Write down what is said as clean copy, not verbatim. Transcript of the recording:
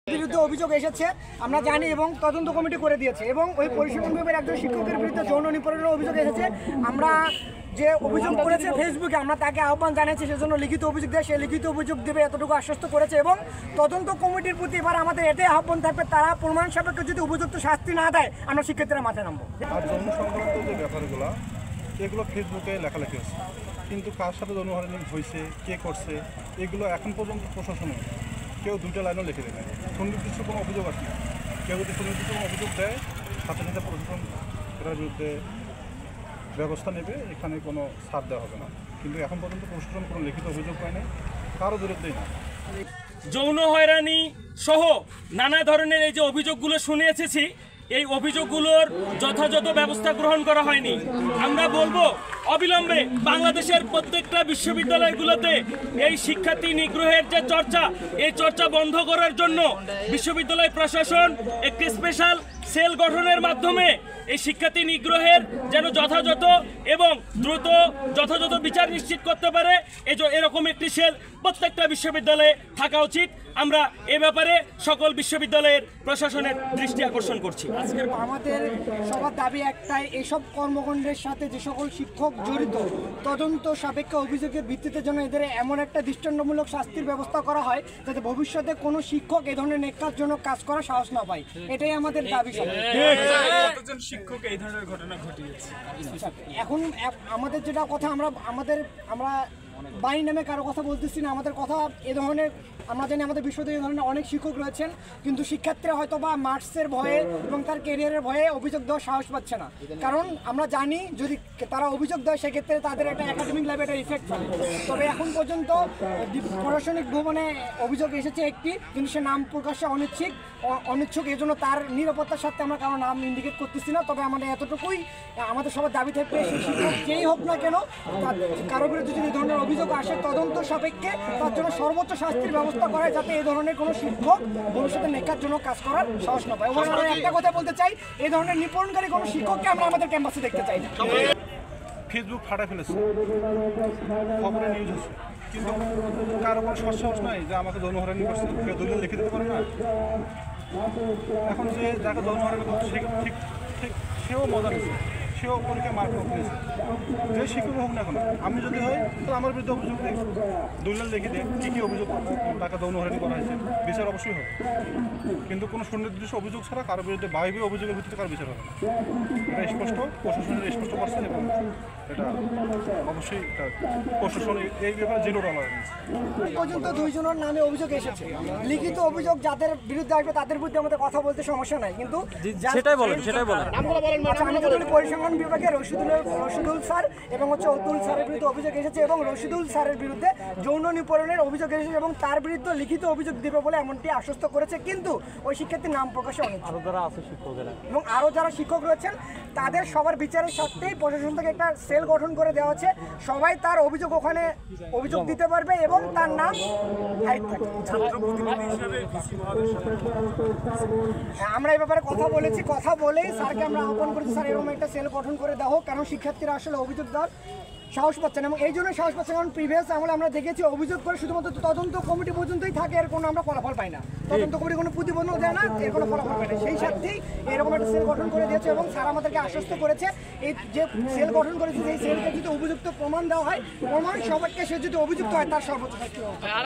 বিরুদ্ধে অভিযোগ এসেছে আমরা জানি এবং তদন্ত কমিটি করে দিয়েছে এবং ওই পরিসংখ্যান বিভাগের একজন শিক্ষকের বিরুদ্ধে যৌন নিপীড়নের অভিযোগ এসেছে। আমরা যে অভিযোগ করেছে ফেসবুকে আমরা তাকে আহ্বান জানিয়েছি সেজন্য লিখিত অভিযোগ দেয়, সে লিখিত অভিযোগ দেবে এতটুকু আশ্বস্ত করেছে এবং তদন্ত কমিটির প্রতি এবার আমাদের এটাই আহ্বান থাকবে তারা প্রমাণ সাপেক্ষে যদি উপযুক্ত শাস্তি না দেয় আমরা শিক্ষার্থীরা মাঠে নামবো। আর যৌন সংক্রান্ত যে ব্যাপারগুলো এগুলো ফেসবুকে লেখালেখি হচ্ছে, কিন্তু কার সাথে যৌন হয়রানি হয়েছে, কে করছে, এগুলো এখন পর্যন্ত প্রশাসনে কেউ দুটো লাইনও লিখে দেবে। সুনির্দিষ্ট কোনো অভিযোগ আসে না। কেউ যদি সুনির্দিষ্ট কোনো অভিযোগ দেয় সাথে সাথে প্রশাসন এটার বিরুদ্ধে ব্যবস্থা নেবে, এখানে কোনো ছাড় দেওয়া হবে না। কিন্তু এখন পর্যন্ত প্রশাসন কোনো লিখিত অভিযোগ পায় না, কারো বিরুদ্ধেই না। যৌন হয়রানি সহ নানা ধরনের এই যে অভিযোগগুলো শুনে এসেছি, এই অভিযোগগুলোর যথাযথ ব্যবস্থা গ্রহণ করা হয়নি। আমরা বলবো অবিলম্বে বাংলাদেশের প্রত্যেকটা বিশ্ববিদ্যালয়গুলোতে এই শিক্ষার্থী নিগ্রহের যে চর্চা, এই চর্চা বন্ধ করার জন্য বিশ্ববিদ্যালয় প্রশাসন একটি স্পেশাল সেল গঠনের মাধ্যমে এই শিক্ষার্থী নিগ্রহের যেন যথাযথ এবং দ্রুত যথাযথ বিচার নিশ্চিত করতে পারে, এরকম একটি সেল প্রত্যেকটা বিশ্ববিদ্যালয়ে থাকা উচিত। আমরা এ ব্যাপারে সকল বিশ্ববিদ্যালয়ের প্রশাসনের দৃষ্টি আকর্ষণ করছি। আজকের আমাদের সবার দাবি একটাই, এসব কর্মকাণ্ডের সাথে যে সকল শিক্ষক জড়িত তদন্ত সাপেক্ষে অভিযোগের ভিত্তিতে যেন এদের এমন একটা দৃষ্টান্তমূলক শাস্তির ব্যবস্থা করা হয় যাতে ভবিষ্যতে কোনো শিক্ষক এ ধরনের নেকারজনক কাজ করার সাহস না পায়। এটাই আমাদের দাবি। কতজন শিক্ষক এই ধরনের ঘটনা ঘটিয়েছে? এখন আমাদের যেটা কথা আমরা বাড়ি নামে কারো কথা বলতেছি না, আমাদের কথা এ ধরনের আমরা জানি আমাদের বিশ্ববিদ্যালয়ে ধরনের অনেক শিক্ষক রয়েছেন, কিন্তু শিক্ষার্থীরা হয়তো বা মার্কসের ভয়ে এবং তার ক্যারিয়ারের ভয়ে অভিযোগ দেওয়ার সাহস পাচ্ছে না। কারণ আমরা জানি যদি তারা অভিযোগ দেয় সেক্ষেত্রে তাদের একটা একাডেমিক লাইফে একটা ইফেক্ট ফেলে। তবে এখন পর্যন্ত প্রশাসনিক ভবনে অভিযোগ এসেছে একটি, কিন্তু সে নাম প্রকাশে অনিচ্ছুক, এই জন্য তার নিরাপত্তার সাথে আমরা কারো নাম ইন্ডিকেট করতেছি না। তবে আমাদের এতটুকুই আমাদের সবার দাবি থাকবে, সেই শিক্ষক যেই হোক না কেন কারো বিরুদ্ধে যদি এই ধরনের অভিযোগ আসে তদন্ত সাপেক্ষে তার জন্য সর্বোচ্চ শাস্তির ব্যবস্থা করায় যাতে এই ধরনের কোনো শিক্ষক ভবিষ্যতে নেকার জন্য কাজ করার সাহস না পায়। আমরা একটা কথা বলতে চাই, এই ধরনের নিপীড়নকারী কোনো শিক্ষককে আমরা আমাদের ক্যাম্পাসে দেখতে চাই না। ফেসবুক ফাটা ফেলেছে, খবরে নিউজ হচ্ছে, কিন্তু কারো কোনো সাহস নাই যে আমাকে যৌন হয়রানি করছে, কেউ দলিল লিখে দিতে পারে না। এখন যে যাকে যৌন হয়রানি করছে ঠিক সেও মজা নিচ্ছে, সেও পরীক্ষায় মার্ক পেয়েছে। যে শিক্ষক হোক না কেন, আমি যদি হয় তো আমার বিরুদ্ধে অভিযোগ দিই, দলিল লিখে দিই কী অভিযোগ তাকে যৌন হয়রানি করা হয়েছে, বিচার অবশ্যই হবে। কিন্তু কোনো সুনির্দিষ্ট অভিযোগ ছাড়া কারোর বিরুদ্ধে বাইরে অভিযোগের ভিত্তিতে কারো বিচার হবে না। এটা স্পষ্ট, প্রশাসনের স্পষ্ট করছে এবং এটা অবশ্যই প্রশাসন এই ব্যাপারে জিরো টলারেন্স। পর্যন্ত 2 জনের নামে অভিযোগ এসেছে, লিখিত অভিযোগ যাদের বিরুদ্ধে আসবে তাদের বিরুদ্ধে আমাদের কথা বলতে সমস্যা নাই, কিন্তু সেটাই বলেন। পরিসংখ্যান বিভাগে রশিদুল স্যার এবং অতুল স্যারের বিরুদ্ধে অভিযোগ এসেছে এবং রশিদুল স্যারের বিরুদ্ধে যৌন নিপীড়নের অভিযোগ এসেছে এবং তার বিরুদ্ধে লিখিত অভিযোগ দিবে বলে এমনটি আশ্বস্ত করেছে, কিন্তু ওই শিক্ষার্থীর নাম প্রকাশে অনিচ্ছুক এবং আরও যারা শিক্ষক রয়েছেন তাদের সবার বিচারের সাথেই প্রশাসন থেকে একটা সেল গঠন করে দেওয়া হচ্ছে। সবাই তার অভিযোগ ওখানে অভিযোগ দিতে পারবে এবং তার নাম আমরা এই ব্যাপারে কথা বলেছি, কথা বলেই স্যারকে আমরা আহ্বান করেছি স্যার এরকম একটা সেল গঠন করে দেওয়া হোক, কারণ শিক্ষার্থীরা আসলে অভিযোগ দেওয়ার সাহস পাচ্ছেন এবং এই জন্য সাহস পাচ্ছেন কারণ প্রিভিয়াস আমলে আমরা দেখেছি অভিযোগ করে শুধুমাত্র তদন্ত কমিটি পর্যন্তই থাকে, এর কোনো আমরা ফলাফল পাই না, তদন্ত কমিটি কোনো প্রতিবেদনও দেয় না, এর কোনো ফলাফল পাই না। সেই সাথেই এরকম একটা সেল গঠন করে দিয়েছে এবং স্যার আমাদেরকে আশ্বস্ত করেছে এই যে সেল গঠন করেছে সেই সেলকে যদি উপযুক্ত প্রমাণ দেওয়া হয়, প্রমাণ সবাইকে সে যদি অভিযুক্ত হয় তার সর্বোচ্চ শাস্তি হবে।